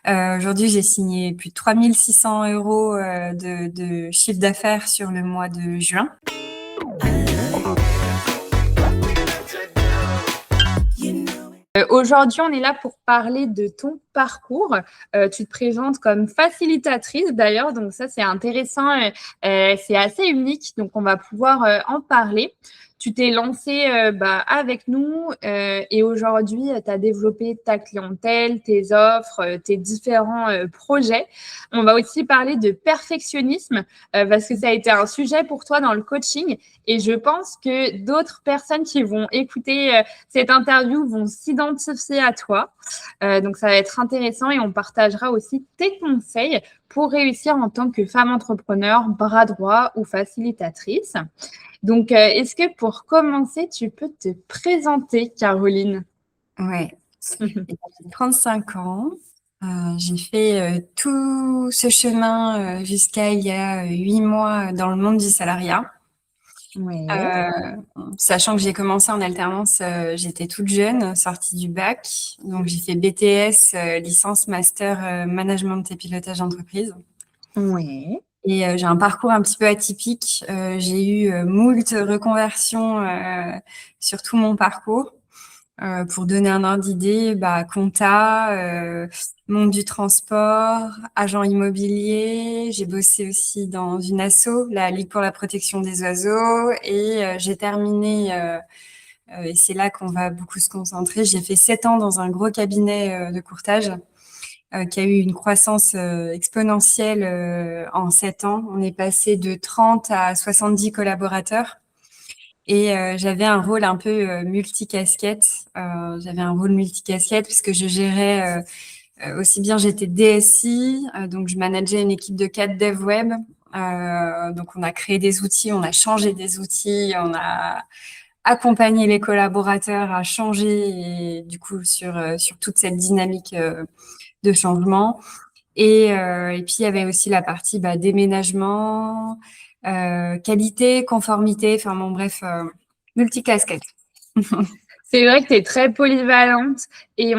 Aujourd'hui, j'ai signé plus de 3 600 euros de chiffre d'affaires sur le mois de juin. Aujourd'hui, on est là pour parler de ton parcours. Tu te présentes comme facilitatrice d'ailleurs, donc ça c'est intéressant, c'est assez unique, donc on va pouvoir en parler. Tu t'es lancée avec nous et aujourd'hui, tu as développé ta clientèle, tes offres, tes différents projets. On va aussi parler de perfectionnisme parce que ça a été un sujet pour toi dans le coaching et je pense que d'autres personnes qui vont écouter cette interview vont s'identifier à toi. Donc, ça va être intéressant et on partagera aussi tes conseils pour réussir en tant que femme entrepreneur, bras droit ou facilitatrice. Donc, est-ce que pour commencer, tu peux te présenter, Caroline? Ouais. J'ai 35 ans. J'ai fait tout ce chemin jusqu'à il y a 8 mois dans le monde du salariat. Ouais. Sachant que j'ai commencé en alternance, j'étais toute jeune, sortie du bac. Donc, j'ai fait BTS, licence, master, management et pilotage d'entreprise. Ouais. Et j'ai un parcours un petit peu atypique. J'ai eu moult reconversions sur tout mon parcours. Pour donner un ordre d'idée, compta, monde du transport, agent immobilier. J'ai bossé aussi dans une asso, la Ligue pour la protection des oiseaux. Et j'ai terminé, et c'est là qu'on va beaucoup se concentrer, j'ai fait 7 ans dans un gros cabinet de courtage qui a eu une croissance exponentielle en 7 ans. On est passé de 30 à 70 collaborateurs. Et j'avais un rôle un peu multicasquette. J'avais un rôle multicasquette puisque je gérais aussi bien, j'étais DSI, donc je manageais une équipe de 4 devs web. Donc on a créé des outils, on a changé des outils, on a accompagné les collaborateurs à changer et du coup sur toute cette dynamique de changement. Et puis, il y avait aussi la partie déménagement, qualité, conformité, enfin bon, bref, multicasquette. C'est vrai que tu es très polyvalente et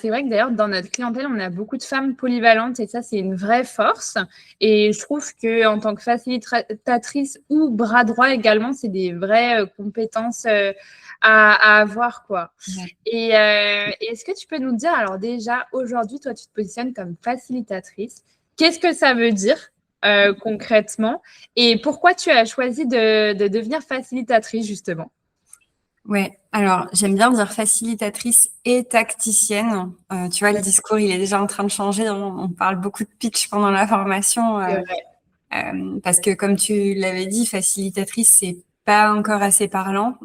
c'est vrai que d'ailleurs dans notre clientèle, on a beaucoup de femmes polyvalentes et ça, c'est une vraie force. Et je trouve que en tant que facilitatrice ou bras droit également, c'est des vraies compétences à avoir, quoi. Ouais. Et est-ce que tu peux nous dire, alors déjà, aujourd'hui, toi, tu te positionnes comme facilitatrice. Qu'est-ce que ça veut dire concrètement et pourquoi tu as choisi de devenir facilitatrice, justement? Ouais, alors j'aime bien dire facilitatrice et tacticienne. Tu vois, le discours, il est déjà en train de changer. On parle beaucoup de pitch pendant la formation C'est vrai. parce que, comme tu l'avais dit, facilitatrice, c'est pas encore assez parlant.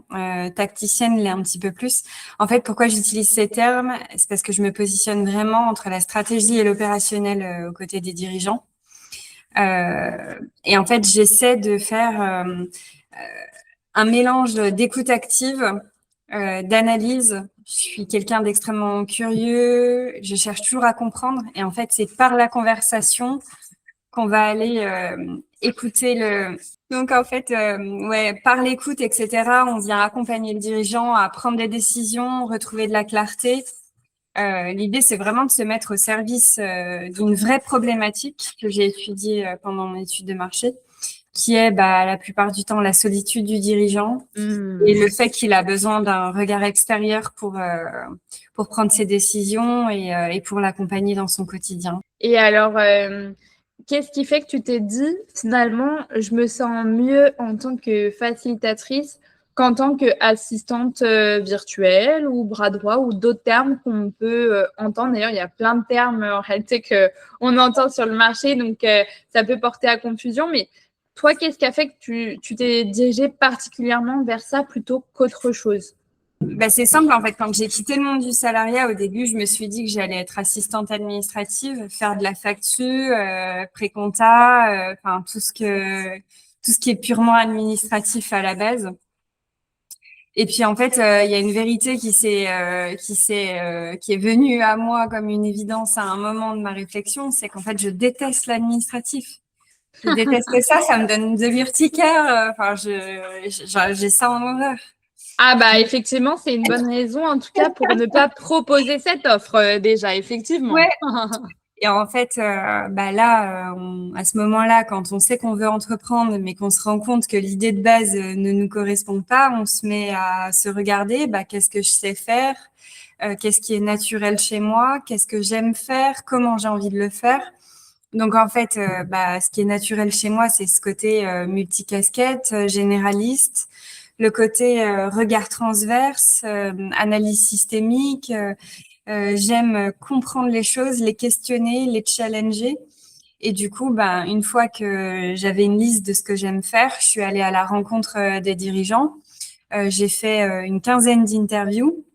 Tacticienne l'est un petit peu plus. En fait, pourquoi j'utilise ces termes? C'est parce que je me positionne vraiment entre la stratégie et l'opérationnel aux côtés des dirigeants. Et en fait, j'essaie de faire un mélange d'écoute active, d'analyse. Je suis quelqu'un d'extrêmement curieux. Je cherche toujours à comprendre. Et en fait, c'est par la conversation qu'on va aller écouter le. Donc, en fait, par l'écoute, etc., on vient accompagner le dirigeant à prendre des décisions, retrouver de la clarté. L'idée, c'est vraiment de se mettre au service d'une vraie problématique que j'ai étudiée pendant mon étude de marché, qui est la plupart du temps la solitude du dirigeant et le fait qu'il a besoin d'un regard extérieur pour prendre ses décisions et pour l'accompagner dans son quotidien. Et alors, qu'est-ce qui fait que tu t'es dit, finalement, je me sens mieux en tant que facilitatrice qu'en tant qu'assistante virtuelle ou bras droit ou d'autres termes qu'on peut entendre. D'ailleurs, il y a plein de termes en réalité qu'on entend sur le marché, donc ça peut porter à confusion. Mais toi, qu'est-ce qui a fait que tu t'es dirigée particulièrement vers ça plutôt qu'autre chose? C'est simple, en fait. Quand j'ai quitté le monde du salariat, au début, je me suis dit que j'allais être assistante administrative, faire de la facture, pré-compta, enfin tout ce qui est purement administratif à la base. Et puis en fait, il y a une vérité qui est venue à moi comme une évidence à un moment de ma réflexion, c'est qu'en fait, je déteste l'administratif. Je déteste ça, ça me donne de l'urticaire. Enfin, j'ai ça en horreur. Ah effectivement, c'est une bonne raison en tout cas pour ne pas proposer cette offre déjà, effectivement. Ouais. Et en fait, là, à ce moment-là, quand on sait qu'on veut entreprendre, mais qu'on se rend compte que l'idée de base ne nous correspond pas, on se met à se regarder, qu'est-ce que je sais faire, qu'est-ce qui est naturel chez moi, qu'est-ce que j'aime faire, comment j'ai envie de le faire. Donc en fait, ce qui est naturel chez moi, c'est ce côté multicasquette, généraliste, le côté regard transverse, analyse systémique. J'aime comprendre les choses, les questionner, les challenger. Et du coup, une fois que j'avais une liste de ce que j'aime faire, je suis allée à la rencontre des dirigeants. J'ai fait une quinzaine d'interviews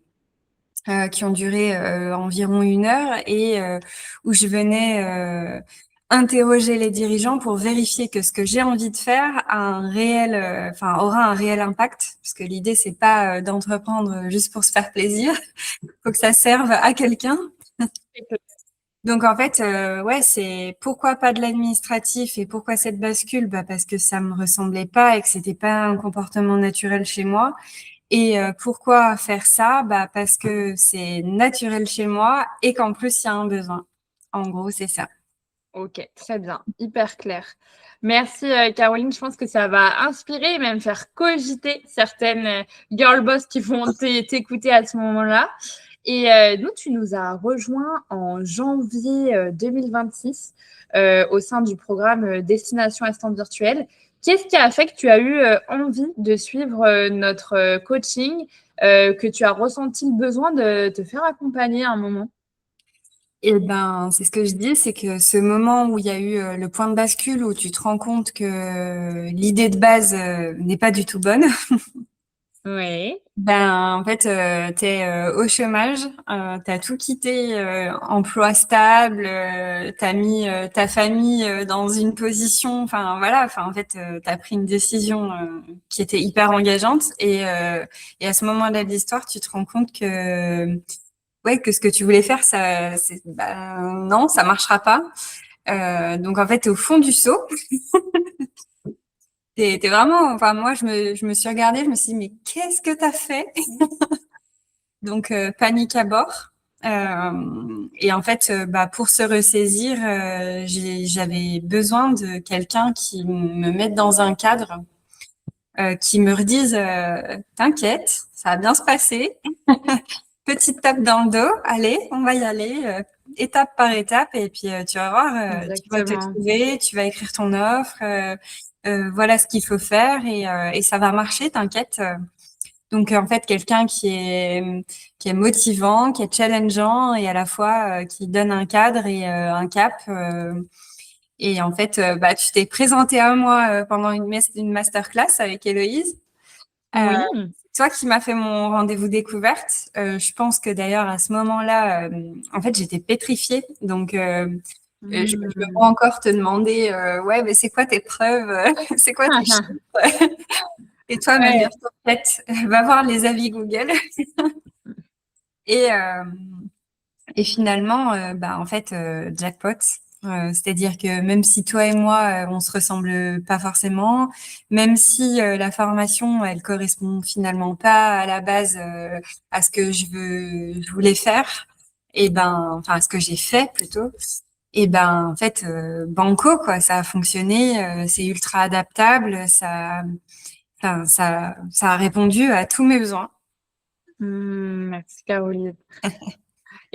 qui ont duré environ 1 heure et où je venais interroger les dirigeants pour vérifier que ce que j'ai envie de faire a un réel, aura un réel impact, parce que l'idée c'est pas d'entreprendre juste pour se faire plaisir, faut que ça serve à quelqu'un. Donc en fait, c'est pourquoi pas de l'administratif et pourquoi cette bascule? Parce que ça me ressemblait pas et que c'était pas un comportement naturel chez moi. Et pourquoi faire ça? Parce que c'est naturel chez moi et qu'en plus il y a un besoin. En gros, c'est ça. Ok, très bien, hyper clair. Merci Caroline, je pense que ça va inspirer et même faire cogiter certaines girl boss qui vont t'écouter à ce moment-là. Et nous, tu nous as rejoints en janvier 2026 au sein du programme Destination Assistante Virtuelle. Qu'est-ce qui a fait que tu as eu envie de suivre notre coaching, que tu as ressenti le besoin de te faire accompagner à un moment? Et c'est ce que je dis, c'est que ce moment où il y a eu le point de bascule, où tu te rends compte que l'idée de base n'est pas du tout bonne. Oui. En fait, t'es au chômage, t'as tout quitté, emploi stable, t'as mis ta famille dans une position, en fait, t'as pris une décision qui était hyper engageante et à ce moment-là de l'histoire, tu te rends compte que que ce que tu voulais faire, non, ça marchera pas. Donc en fait, t'es au fond du seau. T'es vraiment, moi, je me suis regardée, je me suis dit, mais qu'est-ce que t'as fait? Donc, panique à bord. Et en fait, pour se ressaisir, j'avais besoin de quelqu'un qui me mette dans un cadre, qui me redise, t'inquiète, ça va bien se passer. Petite tape dans le dos, allez, on va y aller, étape par étape. Et puis, tu vas voir, tu vas te Exactement. trouver, tu vas écrire ton offre, voilà ce qu'il faut faire et ça va marcher, t'inquiète. Donc en fait, quelqu'un qui est motivant, qui est challengeant et à la fois qui donne un cadre et un cap. Et en fait, tu t'es présenté à moi pendant une masterclass avec Héloïse. Euh, Oui. c'est toi qui m'as fait mon rendez-vous découverte. Je pense que d'ailleurs à ce moment-là, en fait, j'étais pétrifiée. Donc je me vois encore te demander, ouais, mais c'est quoi tes preuves? C'est quoi tes chiffres? Et toi, me Ouais. dire, t'inquiète, va voir les avis Google. Et, euh, et finalement, en fait, jackpot. C'est-à-dire que même si toi et moi, on se ressemble pas forcément, même si la formation, elle correspond finalement pas à la base à ce que je voulais faire, à ce que j'ai fait plutôt. En fait, banco quoi, ça a fonctionné, c'est ultra adaptable, ça a répondu à tous mes besoins. Merci Caroline.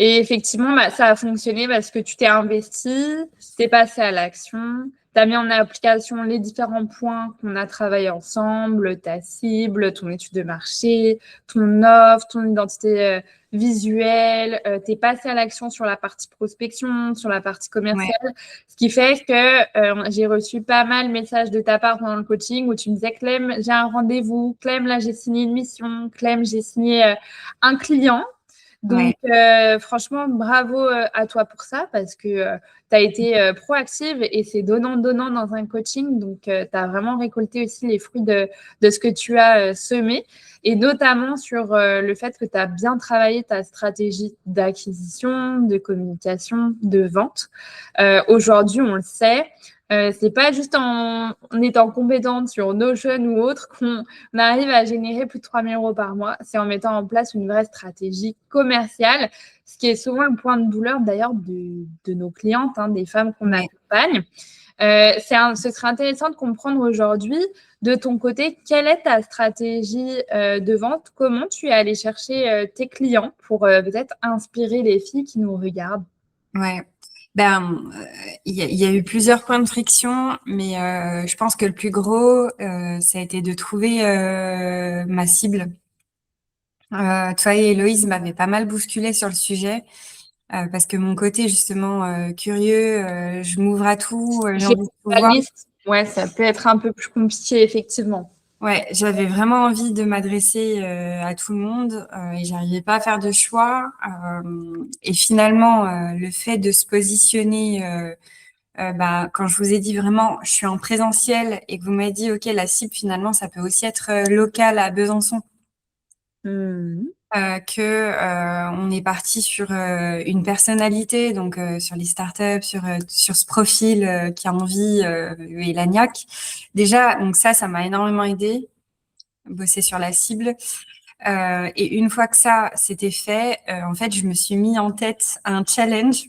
Et effectivement, ça a fonctionné parce que tu t'es investi, tu es passé à l'action, tu as mis en application les différents points qu'on a travaillé ensemble, ta cible, ton étude de marché, ton offre, ton identité visuelle, tu es passé à l'action sur la partie prospection, sur la partie Ouais, commerciale, ce qui fait que j'ai reçu pas mal de messages de ta part pendant le coaching où tu me disais, Clem, j'ai un rendez-vous, Clem, là j'ai signé une mission, Clem, j'ai signé un client. Donc, ouais. franchement, bravo à toi pour ça parce que tu as été proactive et c'est donnant-donnant dans un coaching. Donc, tu as vraiment récolté aussi les fruits de ce que tu as semé et notamment sur le fait que tu as bien travaillé ta stratégie d'acquisition, de communication, de vente. Aujourd'hui, on le sait, C'est pas juste en étant compétente sur Notion ou autre qu'on arrive à générer plus de 3 000 euros par mois. C'est en mettant en place une vraie stratégie commerciale, ce qui est souvent un point de douleur d'ailleurs de nos clientes, hein, des femmes qu'on accompagne. Ce serait intéressant de comprendre aujourd'hui, de ton côté, quelle est ta stratégie de vente? Comment tu es allé chercher tes clients pour peut-être inspirer les filles qui nous regardent? Ouais. Il y a eu plusieurs points de friction, mais je pense que le plus gros, ça a été de trouver ma cible. Toi et Héloïse m'avaient pas mal bousculé sur le sujet, parce que mon côté justement curieux, je m'ouvre à tout, j'ai envie de tout voir. Ouais, ça peut être un peu plus compliqué, effectivement. Ouais, j'avais vraiment envie de m'adresser à tout le monde et j'arrivais pas à faire de choix. Et finalement, le fait de se positionner, quand je vous ai dit vraiment, je suis en présentiel et que vous m'avez dit, OK, la cible finalement, ça peut aussi être local à Besançon. On est parti sur une personnalité, donc sur les startups, sur ce profil qui a envie et l'agnac. Déjà, donc ça m'a énormément aidé, bosser sur la cible. Et une fois que ça c'était fait, en fait, je me suis mis en tête un challenge.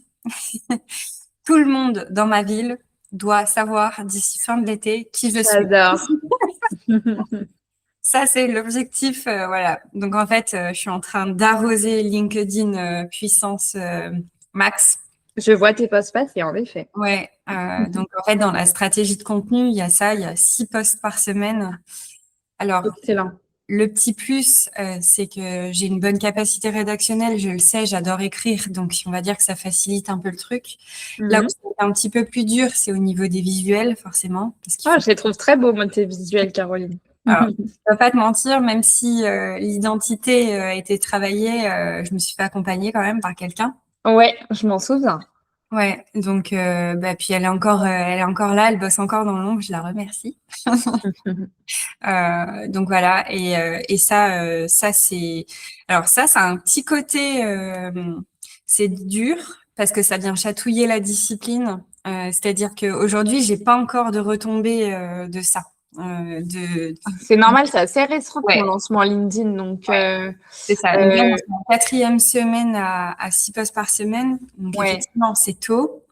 Tout le monde dans ma ville doit savoir d'ici fin de l'été qui je suis. J'adore. Ça, c'est l'objectif. Voilà. Donc, en fait, je suis en train d'arroser LinkedIn puissance max. Je vois tes posts passer, en effet. Ouais. Donc, en fait, dans la stratégie de contenu, il y a ça. Il y a 6 posts par semaine. Alors, excellent. Le petit plus, c'est que j'ai une bonne capacité rédactionnelle. Je le sais, j'adore écrire. Donc, on va dire que ça facilite un peu le truc. Là où c'est un petit peu plus dur, c'est au niveau des visuels, forcément. Je les trouve très beaux, moi, tes visuels, Caroline. Alors, je ne vais pas te mentir, même si l'identité a été travaillée, je me suis fait accompagner quand même par quelqu'un. Ouais, je m'en souviens. Ouais, donc puis elle est encore là, elle bosse encore dans l'ombre, je la remercie. Donc voilà, et ça c'est, alors ça a un petit côté, c'est dur parce que ça vient chatouiller la discipline. C'est-à-dire qu'aujourd'hui, j'ai pas encore de retombées de ça. C'est normal, c'est assez récent Ouais. ton lancement LinkedIn, donc c'est ça. Donc là, c'est la 4e semaine à 6 posts par semaine. Donc effectivement, c'est tôt.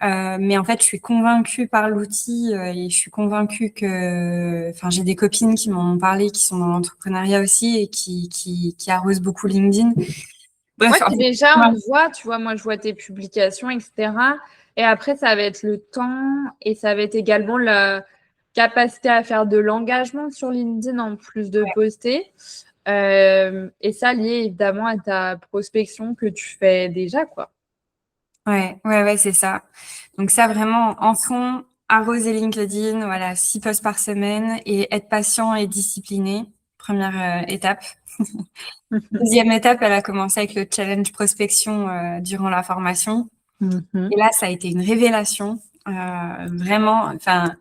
Mais en fait, je suis convaincue par l'outil et je suis convaincue que, enfin, j'ai des copines qui m'en ont parlé, qui sont dans l'entrepreneuriat aussi et qui arrosent beaucoup LinkedIn. Bref, ouais, déjà, on voit, tu vois, moi, je vois tes publications, etc. Et après, ça va être le temps et ça va être également la capacité à faire de l'engagement sur LinkedIn en plus de poster. Et ça, lié évidemment à ta prospection que tu fais déjà, quoi. Ouais, c'est ça. Donc ça, vraiment, en fond, arroser LinkedIn, voilà, 6 posts par semaine et être patient et discipliné. Première étape. Deuxième étape, elle a commencé avec le challenge prospection durant la formation. Et là, ça a été une révélation. Vraiment, enfin,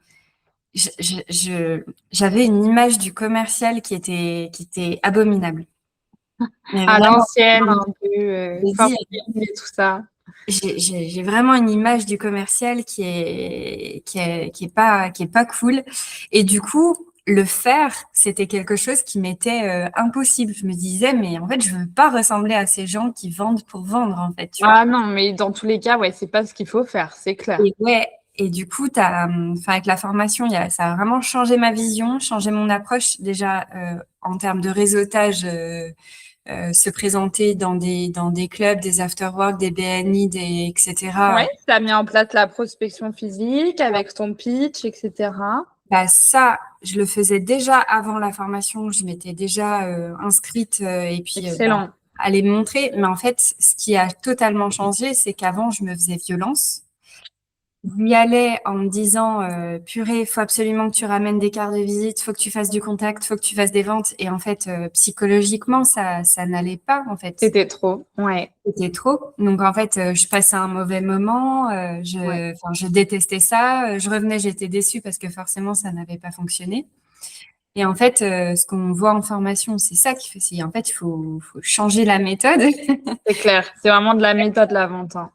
j'avais une image du commercial qui était abominable. À l'ancienne, un peu et tout ça. J'ai vraiment une image du commercial qui est pas cool. Et du coup, le faire, c'était quelque chose qui m'était impossible. Je me disais, mais en fait, je veux pas ressembler à ces gens qui vendent pour vendre, en fait. Tu vois. Ah non, mais dans tous les cas, ouais, c'est pas ce qu'il faut faire, c'est clair. Et du coup, avec la formation, ça a vraiment changé ma vision, changé mon approche déjà en termes de réseautage. Se présenter dans des clubs, des after-work, des BNI, etc. Ouais, tu as mis en place la prospection physique avec ton pitch, etc. Ça, je le faisais déjà avant la formation. Je m'étais déjà inscrite et puis aller me montrer. Mais en fait, ce qui a totalement changé, c'est qu'avant, je me faisais violence. J'y allais en me disant purée, il faut absolument que tu ramènes des cartes de visite, faut que tu fasses du contact, faut que tu fasses des ventes. Et en fait, psychologiquement, ça n'allait pas en fait. C'était trop, ouais. C'était trop. Donc en fait, je passais un mauvais moment. Je détestais ça. Je revenais, j'étais déçue parce que forcément, ça n'avait pas fonctionné. Et en fait, ce qu'on voit en formation, c'est ça qui fait. En fait, il faut changer la méthode. C'est clair. C'est vraiment de la méthode la vente. Hein.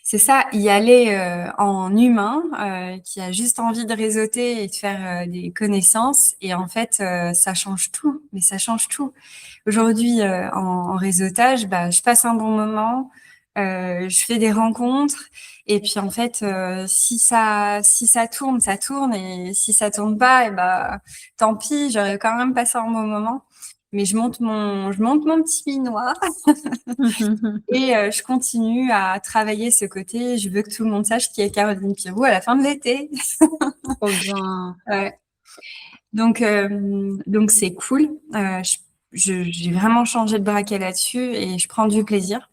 C'est ça, y aller en humain, qui a juste envie de réseauter et de faire des connaissances. Et en fait, ça change tout. Mais ça change tout. Aujourd'hui, en réseautage, bah, je passe un bon moment, je fais des rencontres. Et puis en fait, si ça tourne, ça tourne. Et si ça tourne pas, et bah, tant pis. J'aurais quand même passé un bon moment. Mais je monte mon petit noir. Et je continue à travailler ce côté. Je veux que tout le monde sache qui est Caroline Pirou à la fin de l'été. Trop bien. Ouais. Donc c'est cool. J'ai vraiment changé de braquet là-dessus et je prends du plaisir.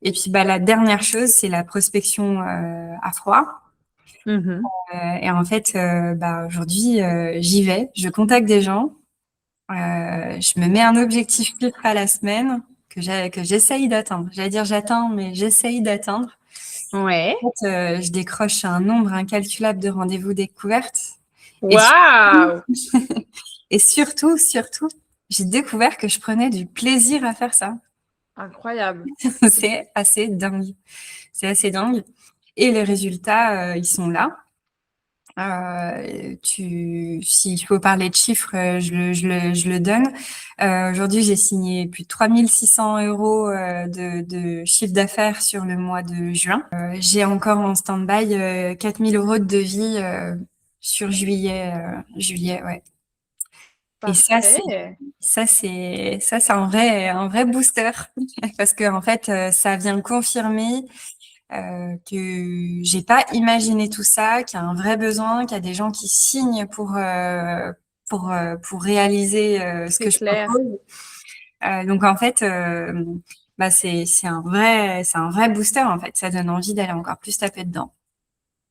Et puis bah la dernière chose, c'est la prospection à froid. Mhm. Et en fait, bah aujourd'hui, j'y vais. Je contacte des gens. Je me mets un objectif chiffre à la semaine que j'essaye d'atteindre. J'allais dire j'atteins, mais j'essaye d'atteindre. Ouais. En fait, je décroche un nombre incalculable de rendez-vous découvertes. Et surtout, Waouh! et surtout, j'ai découvert que je prenais du plaisir à faire ça. Incroyable. C'est assez dingue. C'est assez dingue. Et les résultats, ils sont là. S'il faut parler de chiffres, je le donne. Aujourd'hui, j'ai signé plus de 3 600 € de chiffre d'affaires sur le mois de juin. J'ai encore en stand-by 4 000 € de devis sur juillet, ouais. Et Parfait. ça c'est un vrai booster parce que en fait, ça vient confirmer que j'ai pas imaginé tout ça, qu'il y a un vrai besoin, qu'il y a des gens qui signent pour réaliser ce C'est que je clair. propose. Donc en fait, bah c'est un vrai booster en fait. Ça donne envie d'aller encore plus taper dedans.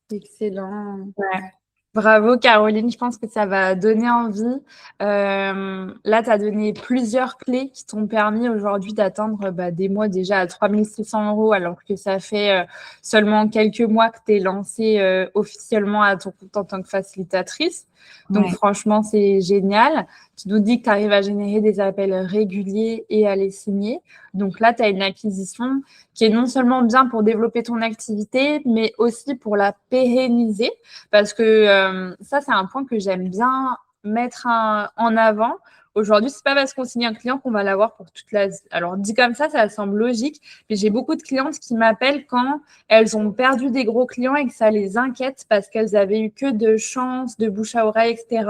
Excellent. Ouais. Bravo Caroline, je pense que ça va donner envie. Là, tu as donné plusieurs clés qui t'ont permis aujourd'hui d'atteindre des mois déjà à 3 600 € alors que ça fait seulement quelques mois que tu es lancée officiellement à ton compte en tant que facilitatrice. Donc Ouais. franchement, c'est génial. Tu nous dis que tu arrives à générer des appels réguliers et à les signer. Donc là, tu as une acquisition qui est non seulement bien pour développer ton activité, mais aussi pour la pérenniser. Parce que ça, c'est un point que j'aime bien mettre en avant. Aujourd'hui, c'est pas parce qu'on signe un client qu'on va l'avoir pour toute la vie. Alors, dit comme ça semble logique, mais j'ai beaucoup de clientes qui m'appellent quand elles ont perdu des gros clients et que ça les inquiète parce qu'elles avaient eu que de chance, de bouche à oreille, etc.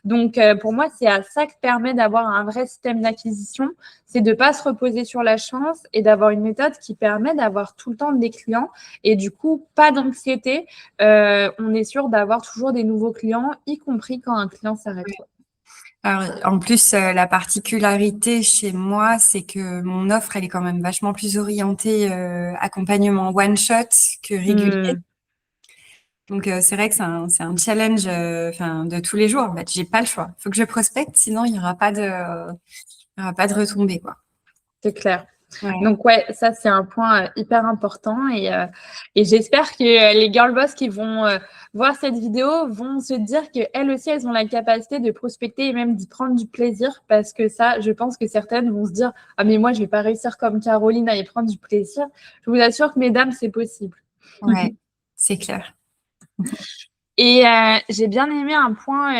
Donc, pour moi, c'est à ça que permet d'avoir un vrai système d'acquisition, c'est de ne pas se reposer sur la chance et d'avoir une méthode qui permet d'avoir tout le temps des clients et du coup, pas d'anxiété. On est sûr d'avoir toujours des nouveaux clients, y compris quand un client s'arrête. Alors, en plus, la particularité chez moi, c'est que mon offre, elle est quand même vachement plus orientée accompagnement one shot que régulier. Hmm. Donc, c'est vrai que c'est un challenge enfin, de tous les jours. En fait, j'ai pas le choix. Il faut que je prospecte, sinon il y aura pas de retombées, quoi. C'est clair. Ouais. Donc ouais, ça c'est un point hyper important et j'espère que les girl boss qui vont voir cette vidéo vont se dire qu'elles aussi elles ont la capacité de prospecter et même d'y prendre du plaisir parce que ça, je pense que certaines vont se dire ah mais moi je vais pas réussir comme Caroline à y prendre du plaisir. Je vous assure que mesdames c'est possible. Ouais, c'est clair. Et j'ai bien aimé un point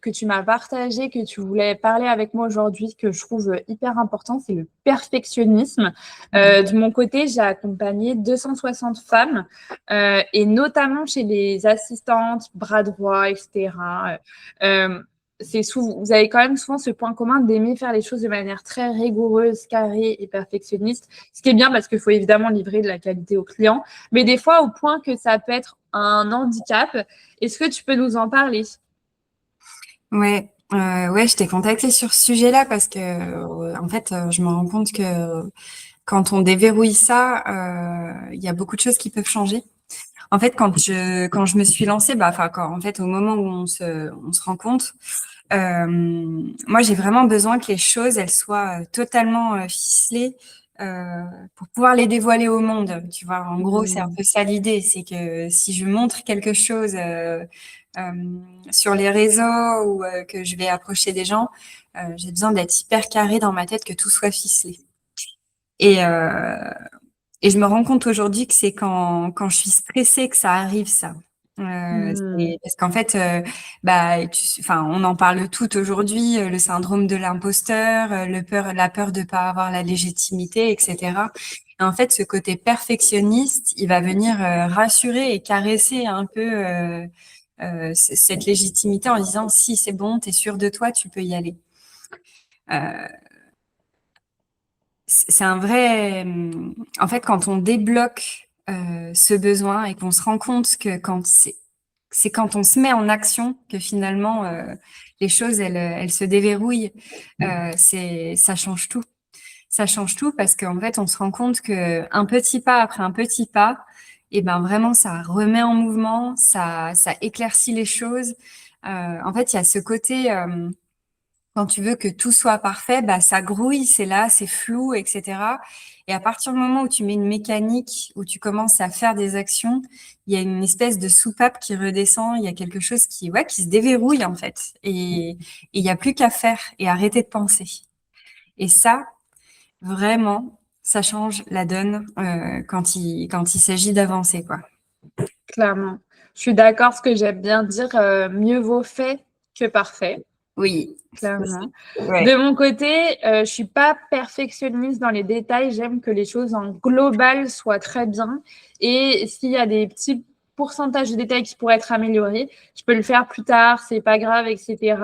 que tu m'as partagé, que tu voulais parler avec moi aujourd'hui, que je trouve hyper important, c'est le perfectionnisme. Ouais. De mon côté, j'ai accompagné 260 femmes, et notamment chez les assistantes, bras droits, etc. Vous avez quand même souvent ce point commun d'aimer faire les choses de manière très rigoureuse, carrée et perfectionniste, ce qui est bien parce qu'il faut évidemment livrer de la qualité aux clients, mais des fois au point que ça peut être un handicap. Est-ce que tu peux nous en parler? Ouais, je t'ai contacté sur ce sujet-là parce que, en fait, je me rends compte que quand on déverrouille ça, il y a beaucoup de choses qui peuvent changer. En fait, quand je me suis lancée, bah, enfin, en fait, au moment où on se rend compte, moi, j'ai vraiment besoin que les choses, elles soient totalement ficelées pour pouvoir les dévoiler au monde. Tu vois, en gros, c'est un peu ça l'idée, c'est que si je montre quelque chose euh, sur les réseaux ou que je vais approcher des gens, j'ai besoin d'être hyper carré dans ma tête, que tout soit ficelé. Et, Et je me rends compte aujourd'hui que c'est quand je suis stressée que ça arrive, ça. Parce qu'en fait, on en parle tout aujourd'hui, le syndrome de l'imposteur, la peur de pas avoir la légitimité, etc. Et en fait, ce côté perfectionniste, il va venir rassurer et caresser un peu cette légitimité en disant si c'est bon, t'es sûr de toi, tu peux y aller. C'est un vrai. En fait, quand on débloque ce besoin et qu'on se rend compte que c'est quand on se met en action que finalement les choses elles se déverrouillent. Ça change tout. Ça change tout parce qu'en fait on se rend compte que un petit pas après un petit pas, et ben vraiment ça remet en mouvement, ça éclaircit les choses. En fait, il y a ce côté quand tu veux que tout soit parfait, bah, ça grouille, c'est là, c'est flou, etc. Et à partir du moment où tu mets une mécanique, où tu commences à faire des actions, il y a une espèce de soupape qui redescend, il y a quelque chose qui se déverrouille, en fait. Et il n'y a plus qu'à faire et arrêter de penser. Et ça, vraiment, ça change la donne quand il s'agit d'avancer, quoi. Clairement. Je suis d'accord, ce que j'aime bien dire, mieux vaut fait que parfait. Oui. Clairement. Ouais. De mon côté, je suis pas perfectionniste dans les détails. J'aime que les choses en global soient très bien. Et s'il y a des petits pourcentages de détails qui pourraient être améliorés, je peux le faire plus tard, c'est pas grave, etc.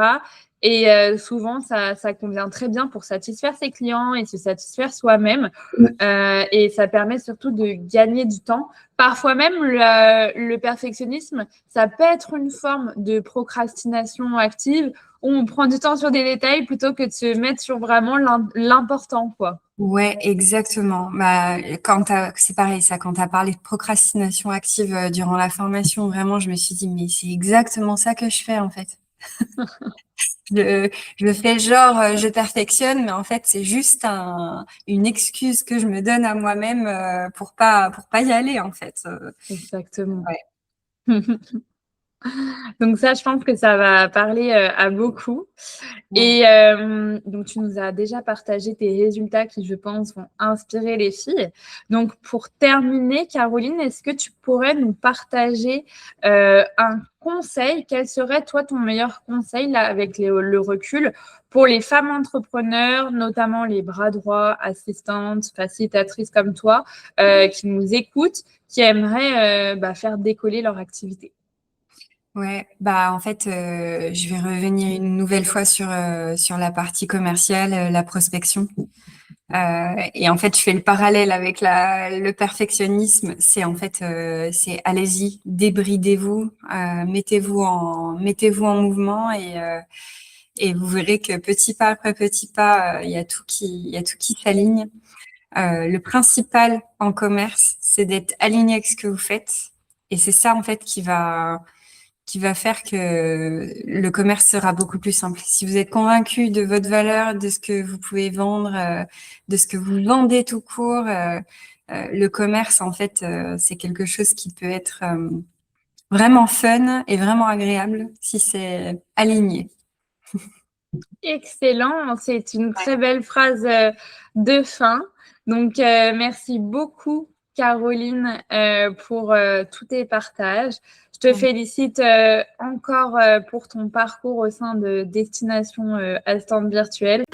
Et souvent, ça convient très bien pour satisfaire ses clients et se satisfaire soi-même. Et ça permet surtout de gagner du temps. Parfois même, le perfectionnisme, ça peut être une forme de procrastination active où on prend du temps sur des détails plutôt que de se mettre sur vraiment l'important, quoi. Ouais, exactement. Bah, c'est pareil, ça, quand tu as parlé de procrastination active durant la formation, vraiment, je me suis dit, mais c'est exactement ça que je fais, en fait. Je fais genre, je perfectionne, mais en fait, c'est juste une excuse que je me donne à moi-même pour pas y aller, en fait. Exactement. Ouais. Donc ça, je pense que ça va parler à beaucoup. Ouais. Et donc, tu nous as déjà partagé tes résultats qui, je pense, vont inspirer les filles. Donc, pour terminer, Caroline, est-ce que tu pourrais nous partager un conseil? Quel serait, toi, ton meilleur conseil, là, avec le recul, pour les femmes entrepreneurs, notamment les bras droits, assistantes, facilitatrices comme toi, qui nous écoutent, qui aimeraient faire décoller leur activité? Ouais, bah en fait, je vais revenir une nouvelle fois sur la partie commerciale, la prospection. Et en fait, je fais le parallèle avec le perfectionnisme. C'est en fait, c'est allez-y, débridez-vous, mettez-vous en mouvement et vous verrez que petit pas après petit pas, il y a tout qui s'aligne. Le principal en commerce, c'est d'être aligné avec ce que vous faites. Et c'est ça en fait qui va faire que le commerce sera beaucoup plus simple. Si vous êtes convaincu de votre valeur, de ce que vous pouvez vendre, de ce que vous vendez tout court, le commerce, en fait, c'est quelque chose qui peut être vraiment fun et vraiment agréable si c'est aligné. Excellent, c'est une très belle phrase de fin. Donc, merci beaucoup, Caroline, pour tous tes partages. Je te félicite encore pour ton parcours au sein de Destination Assistante Virtuelle.